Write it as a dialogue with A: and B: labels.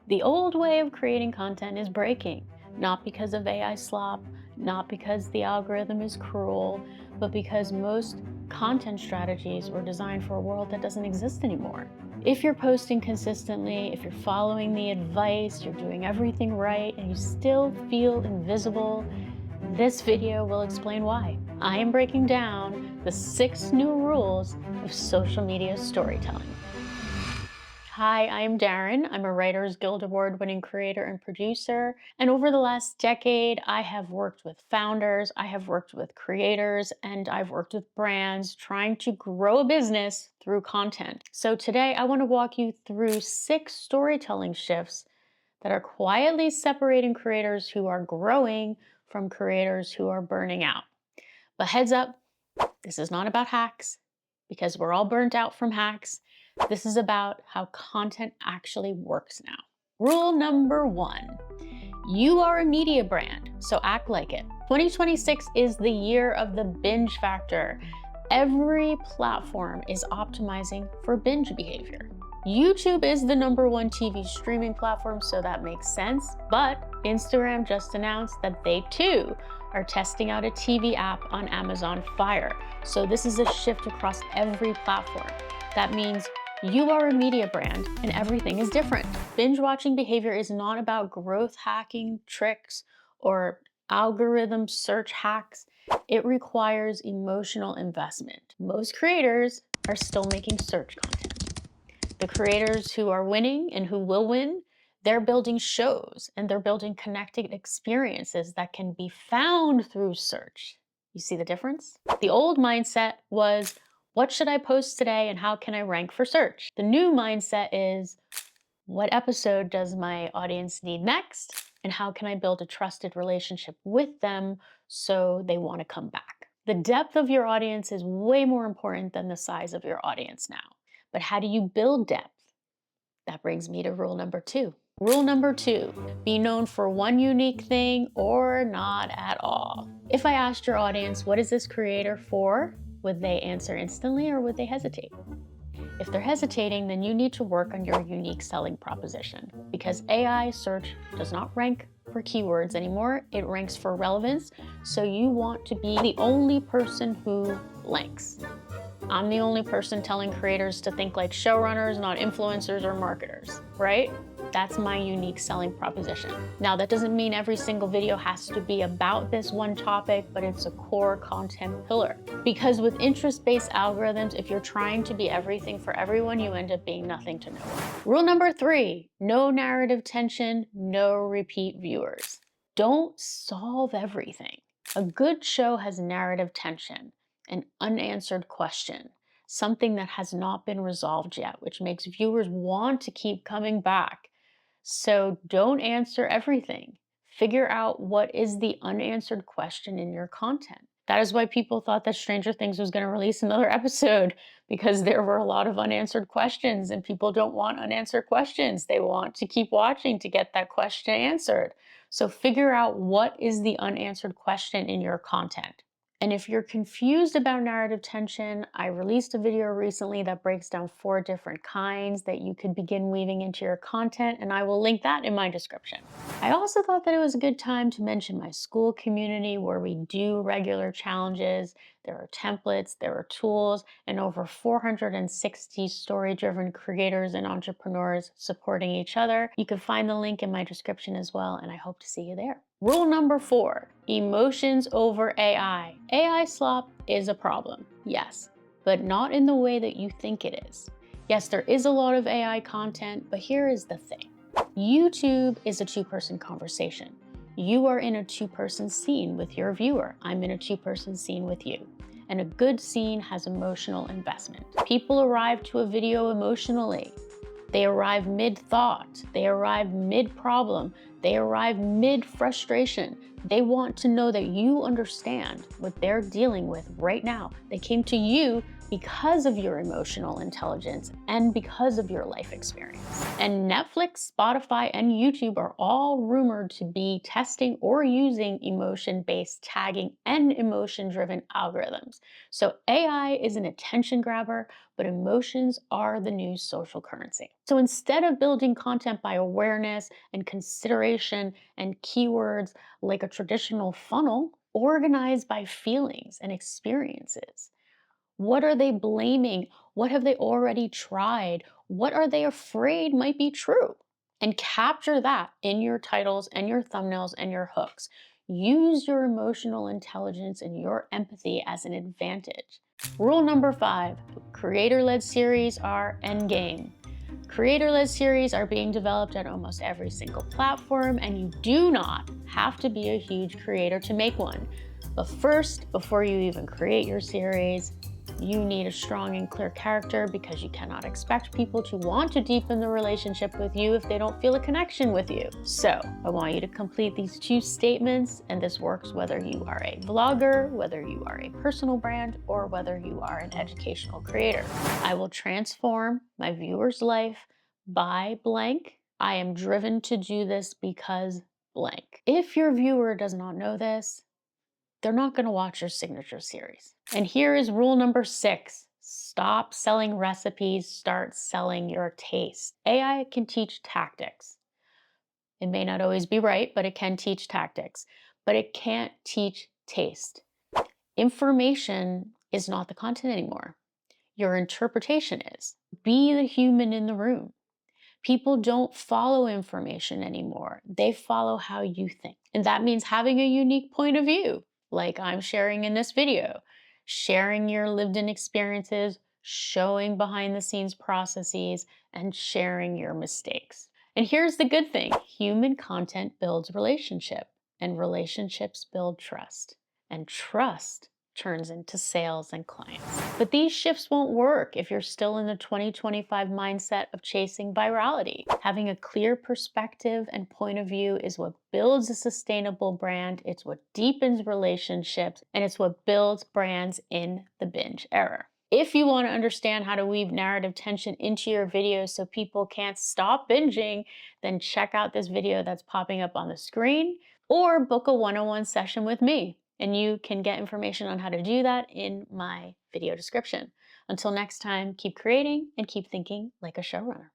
A: The old way of creating content is breaking, not because of AI slop, not because the algorithm is cruel, but because most content strategies were designed for a world that doesn't exist anymore. If you're posting consistently, if you're following the advice, you're doing everything right, and you still feel invisible, this video will explain why. I am breaking down the 6 new rules of social media storytelling. Hi, I'm Daryn. I'm a Writers Guild Award-winning creator and producer. And over the last decade, I have worked with founders, I have worked with creators, and I've worked with brands trying to grow a business through content. So today, I want to walk you through 6 storytelling shifts that are quietly separating creators who are growing from creators who are burning out. But heads up, this is not about hacks, because we're all burnt out from hacks. This is about how content actually works now. Rule number 1, you are a media brand, so act like it. 2026 is the year of the binge factor. Every platform is optimizing for binge behavior. YouTube is the #1 TV streaming platform, so that makes sense, but Instagram just announced that they too are testing out a TV app on Amazon Fire. So this is a shift across every platform. That means you are a media brand and everything is different. Binge watching behavior is not about growth hacking tricks or algorithm search hacks. It requires emotional investment. Most creators are still making search content. The creators who are winning and who will win, they're building shows and they're building connected experiences that can be found through search. You see the difference? The old mindset was, what should I post today and how can I rank for search? The new mindset is, what episode does my audience need next? And how can I build a trusted relationship with them so they want to come back? The depth of your audience is way more important than the size of your audience now. But how do you build depth? That brings me to rule number 2. Rule number 2, be known for one unique thing or not at all. If I asked your audience, what is this creator for? Would they answer instantly or would they hesitate? If they're hesitating, then you need to work on your unique selling proposition, because AI search does not rank for keywords anymore. It ranks for relevance. So you want to be the only person who links. I'm the only person telling creators to think like showrunners, not influencers or marketers, right? That's my unique selling proposition. Now, that doesn't mean every single video has to be about this one topic, but it's a core content pillar. Because with interest-based algorithms, if you're trying to be everything for everyone, you end up being nothing to no one. Rule number 3, no narrative tension, no repeat viewers. Don't solve everything. A good show has narrative tension, an unanswered question, something that has not been resolved yet, which makes viewers want to keep coming back. So don't answer everything. Figure out what is the unanswered question in your content. That is why people thought that Stranger Things was going to release another episode, because there were a lot of unanswered questions, and people don't want unanswered questions. They want to keep watching to get that question answered. So figure out what is the unanswered question in your content. And if you're confused about narrative tension, I released a video recently that breaks down 4 different kinds that you could begin weaving into your content, and I will link that in my description. I also thought that it was a good time to mention my school community, where we do regular challenges. There are templates, there are tools, and over 460 story-driven creators and entrepreneurs supporting each other. You can find the link in my description as well, and I hope to see you there. Rule number 4, emotions over AI. AI slop is a problem, yes, but not in the way that you think it is. Yes, there is a lot of AI content, but here is the thing. YouTube is a 2-person conversation. You are in a 2-person scene with your viewer. I'm in a 2-person scene with you. And a good scene has emotional investment. People arrive to a video emotionally. They arrive mid-thought. They arrive mid-problem. They arrive mid-frustration. They want to know that you understand what they're dealing with right now. They came to you because of your emotional intelligence and because of your life experience. And Netflix, Spotify, and YouTube are all rumored to be testing or using emotion-based tagging and emotion-driven algorithms. So AI is an attention grabber, but emotions are the new social currency. So instead of building content by awareness and consideration and keywords like a traditional funnel, organized by feelings and experiences. What are they blaming? What have they already tried? What are they afraid might be true? And capture that in your titles and your thumbnails and your hooks. Use your emotional intelligence and your empathy as an advantage. Rule number 5, creator-led series are endgame. Creator-led series are being developed at almost every single platform, and you do not have to be a huge creator to make one. But first, before you even create your series, you need a strong and clear character because you cannot expect people to want to deepen the relationship with you if they don't feel a connection with you. So I want you to complete these 2 statements, and this works whether you are a vlogger, whether you are a personal brand, or whether you are an educational creator. I will transform my viewer's life by blank. I am driven to do this because blank. If your viewer does not know this, they're not going to watch your signature series. And here is rule number 6. Stop selling recipes, start selling your taste. AI can teach tactics. It may not always be right, but it can teach tactics. But it can't teach taste. Information is not the content anymore. Your interpretation is. Be the human in the room. People don't follow information anymore. They follow how you think. And that means having a unique point of view, like I'm sharing in this video, sharing your lived-in experiences, showing behind-the-scenes processes, and sharing your mistakes. And here's the good thing. Human content builds relationship, and relationships build trust. And trust turns into sales and clients. But these shifts won't work if you're still in the 2025 mindset of chasing virality. Having a clear perspective and point of view is what builds a sustainable brand, it's what deepens relationships, and it's what builds brands in the binge era. If you want to understand how to weave narrative tension into your videos so people can't stop binging, then check out this video that's popping up on the screen, or book a one-on-one session with me. And you can get information on how to do that in my video description. Until next time, keep creating and keep thinking like a showrunner.